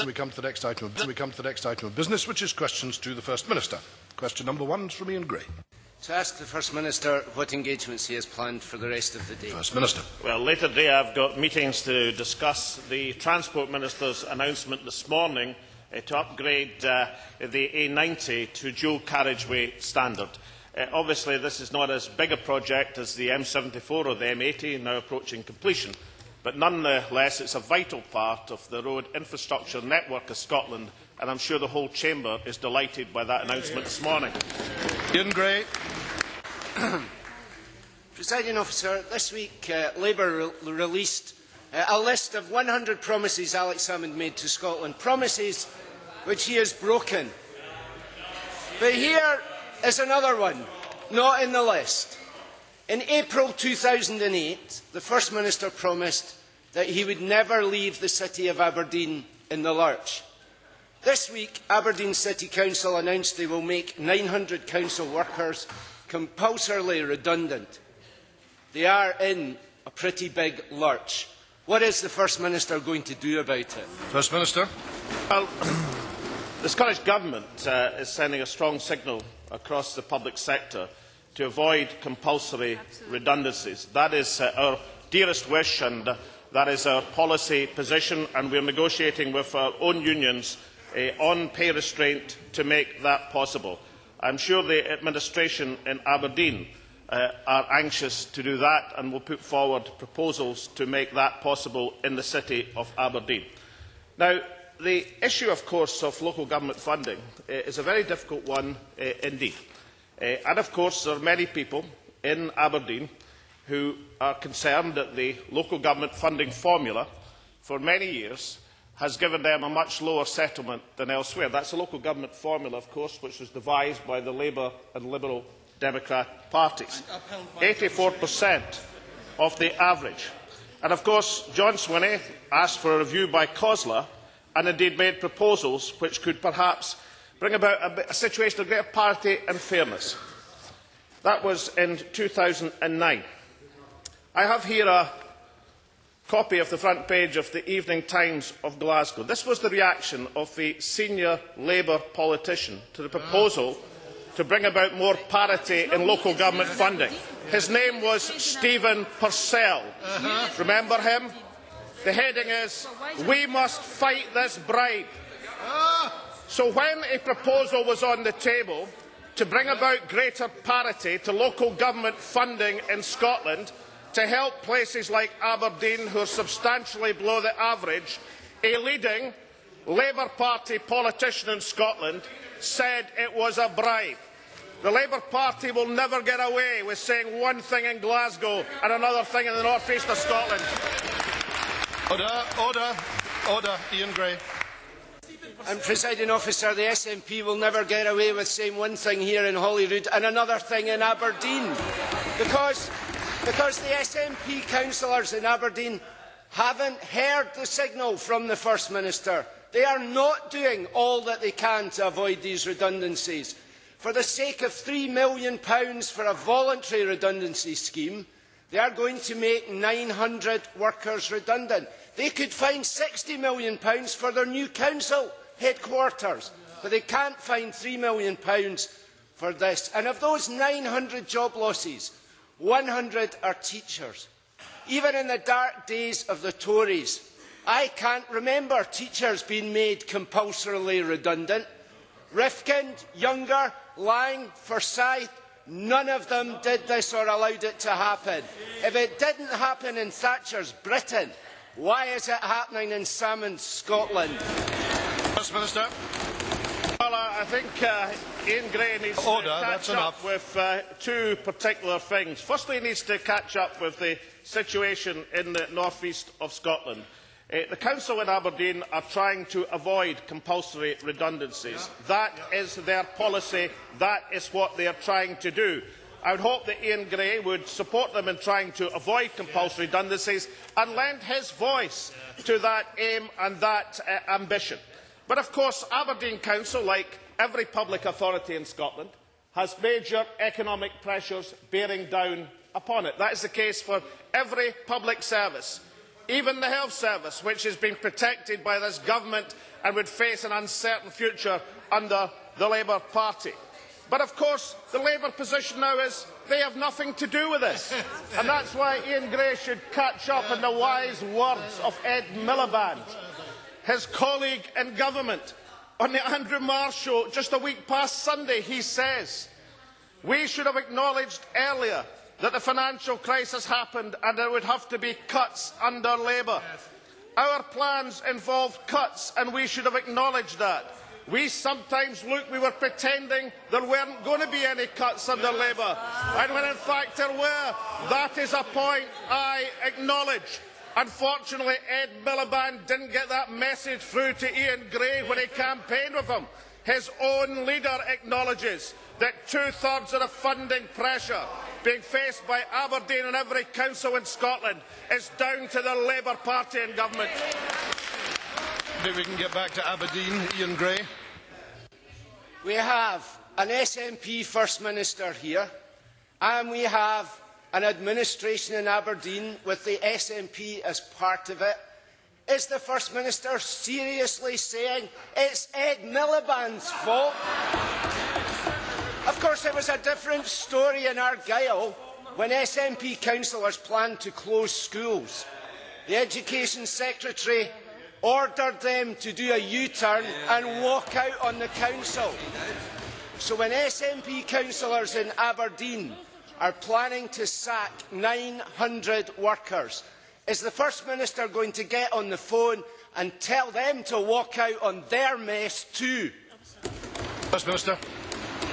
We come to the next item of business, which is questions to the First Minister. Question number 1 is from Ian Gray. To ask the First Minister what engagements he has planned for the rest of the day. First Minister. Well, later today I've got meetings to discuss the Transport Minister's announcement this morning to upgrade the A90 to dual carriageway standard. Obviously, this is not as big a project as the M74 or the M80, now approaching completion, but nonetheless it's a vital part of the road infrastructure network of Scotland, and I'm sure the whole Chamber is delighted by that announcement this morning. Ian Gray. Presiding Officer, this week Labour released a list of 100 promises Alex Salmond made to Scotland, promises which he has broken. But here is another one, not in the list. In April 2008, the First Minister promised that he would never leave the city of Aberdeen in the lurch. This week, Aberdeen City Council announced they will make 900 council workers compulsorily redundant. They are in a pretty big lurch. What is the First Minister going to do about it? First Minister. Well, the Scottish Government is sending a strong signal across the public sector to avoid compulsory redundancies. That is our dearest wish, and that is our policy position, and we are negotiating with our own unions on pay restraint to make that possible. I am sure the administration in Aberdeen are anxious to do that and will put forward proposals to make that possible in the city of Aberdeen. Now, the issue, of course, of local government funding is a very difficult one indeed. And, of course, there are many people in Aberdeen who are concerned that the local government funding formula for many years has given them a much lower settlement than elsewhere. That is a local government formula, of course, which was devised by the Labour and Liberal Democrat parties. 84% of the average. And, of course, John Swinney asked for a review by COSLA and indeed made proposals which could perhaps bring about a situation of greater parity and fairness. That was in 2009. I have here a copy of the front page of the Evening Times of Glasgow. This was the reaction of the senior Labour politician to the proposal to bring about more parity in local government funding. His name was Stephen Purcell. Remember him? The heading is, "We must fight this bribe." So when a proposal was on the table to bring about greater parity to local government funding in Scotland, to help places like Aberdeen, who are substantially below the average, a leading Labour Party politician in Scotland said it was a bribe. The Labour Party will never get away with saying one thing in Glasgow and another thing in the north east of Scotland. Order. Ian Gray. And, Presiding Officer, the SNP will never get away with saying one thing here in Holyrood and another thing in Aberdeen. Because the SNP councillors in Aberdeen haven't heard the signal from the First Minister. They are not doing all that they can to avoid these redundancies. For the sake of £3 million for a voluntary redundancy scheme, they are going to make 900 workers redundant. They could find £60 million for their new council headquarters, but they can't find £3 million for this. And of those 900 job losses, 100 are teachers. Even in the dark days of the Tories, I can't remember teachers being made compulsorily redundant. Rifkind, Younger, Lang, Forsyth, none of them did this or allowed it to happen. If it didn't happen in Thatcher's Britain, why is it happening in Salmond's Scotland? First Minister. Well, I think Ian Gray needs to catch up with two particular things. Firstly, he needs to catch up with the situation in the north east of Scotland. The Council in Aberdeen are trying to avoid compulsory redundancies. That is their policy. That is what they are trying to do. I would hope that Ian Gray would support them in trying to avoid compulsory redundancies and lend his voice to that aim and that ambition. But of course, Aberdeen Council, like every public authority in Scotland, has major economic pressures bearing down upon it. That is the case for every public service, even the health service, which has been protected by this government and would face an uncertain future under the Labour Party. But of course, the Labour position now is they have nothing to do with this. And that's why Ian Gray should catch up on the wise words of Ed Miliband, his colleague in government. On the Andrew Marr show, just a week past Sunday, he says, "We should have acknowledged earlier that the financial crisis happened and there would have to be cuts under Labour. Our plans involved cuts and we should have acknowledged that. We sometimes we were pretending there weren't going to be any cuts under Labour, and when in fact there were. That is a point I acknowledge." Unfortunately, Ed Miliband didn't get that message through to Ian Gray when he campaigned with him. His own leader acknowledges that 2/3 of the funding pressure being faced by Aberdeen and every council in Scotland is down to the Labour Party in government. Maybe we can get back to Aberdeen. Ian Gray. We have an SNP First Minister here, and we have an administration in Aberdeen with the SNP as part of it. Is the First Minister seriously saying it's Ed Miliband's fault? Of course, it was a different story in Argyll when SNP councillors planned to close schools. The Education Secretary ordered them to do a U-turn and walk out on the council. So when SNP councillors in Aberdeen are planning to sack 900 workers, is the First Minister going to get on the phone and tell them to walk out on their mess too? First Minister.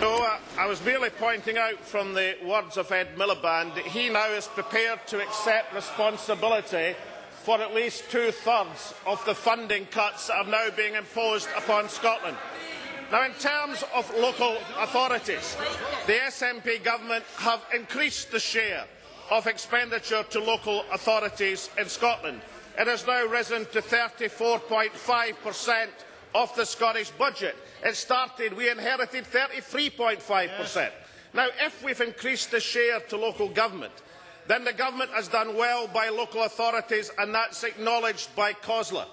No, I was merely pointing out from the words of Ed Miliband that he now is prepared to accept responsibility for at least 2/3 of the funding cuts that are now being imposed upon Scotland. Now, in terms of local authorities, the SNP government have increased the share of expenditure to local authorities in Scotland. It has now risen to 34.5% of the Scottish budget. It started, we inherited 33.5%. Now, if we've increased the share to local government, then the government has done well by local authorities, and that's acknowledged by COSLA.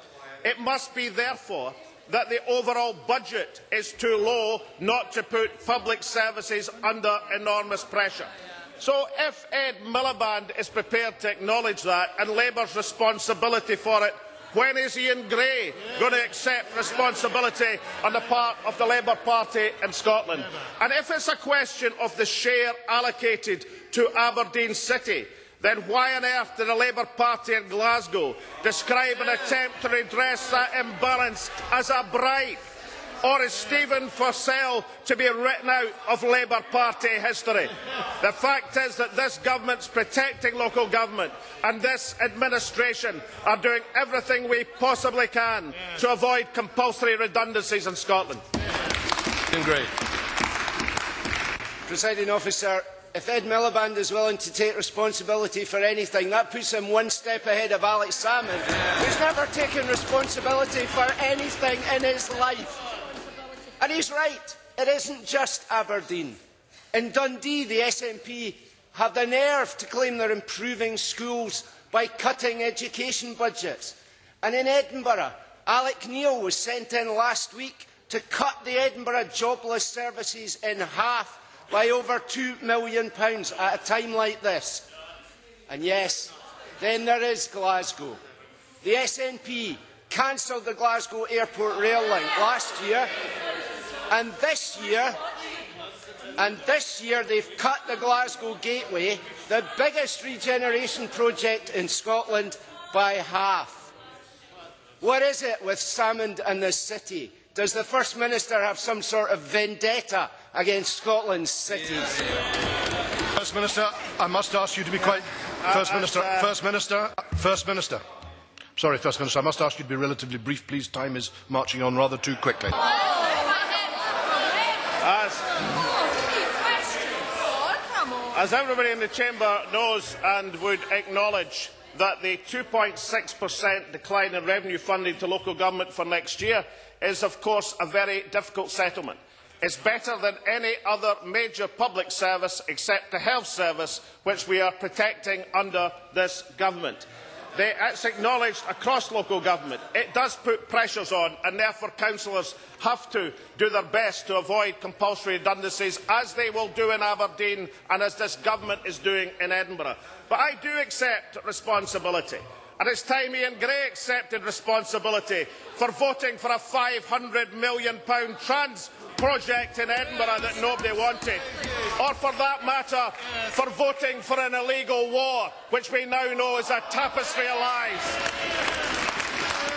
It must be, therefore, that the overall budget is too low not to put public services under enormous pressure. So if Ed Miliband is prepared to acknowledge that and Labour's responsibility for it, when is Ian Gray going to accept responsibility on the part of the Labour Party in Scotland? And if it's a question of the share allocated to Aberdeen City, then why on earth did the Labour Party in Glasgow describe an attempt to redress that imbalance as a bribe? Or is Stephen Forsell to be written out of Labour Party history? The fact is that this government's protecting local government, and this administration are doing everything we possibly can to avoid compulsory redundancies in Scotland. Great. Presiding Officer, if Ed Miliband is willing to take responsibility for anything, that puts him one step ahead of Alex Salmond, who's never taken responsibility for anything in his life. And he's right, it isn't just Aberdeen. In Dundee, the SNP have the nerve to claim they're improving schools by cutting education budgets. And in Edinburgh, Alec Neil was sent in last week to cut the Edinburgh jobless services in half by over £2 million at a time like this. And yes, then there is Glasgow. The SNP cancelled the Glasgow Airport rail link last year, and this year they've cut the Glasgow Gateway, the biggest regeneration project in Scotland, by half. What is it with Salmond and this city? Does the First Minister have some sort of vendetta against Scotland's cities? First Minister, I must ask you to be quite... First Minister. Sorry, First Minister, I must ask you to be relatively brief, please. Time is marching on rather too quickly. As everybody in the chamber knows and would acknowledge, that the 2.6% decline in revenue funding to local government for next year is, of course, a very difficult settlement. It's better than any other major public service except the health service, which we are protecting under this government. It's acknowledged across local government. It does put pressures on, and therefore councillors have to do their best to avoid compulsory redundancies, as they will do in Aberdeen and as this government is doing in Edinburgh. But I do accept responsibility. And it's time Ian Gray accepted responsibility for voting for a £500 million trans project in Edinburgh that nobody wanted, or for that matter, for voting for an illegal war, which we now know is a tapestry of lies.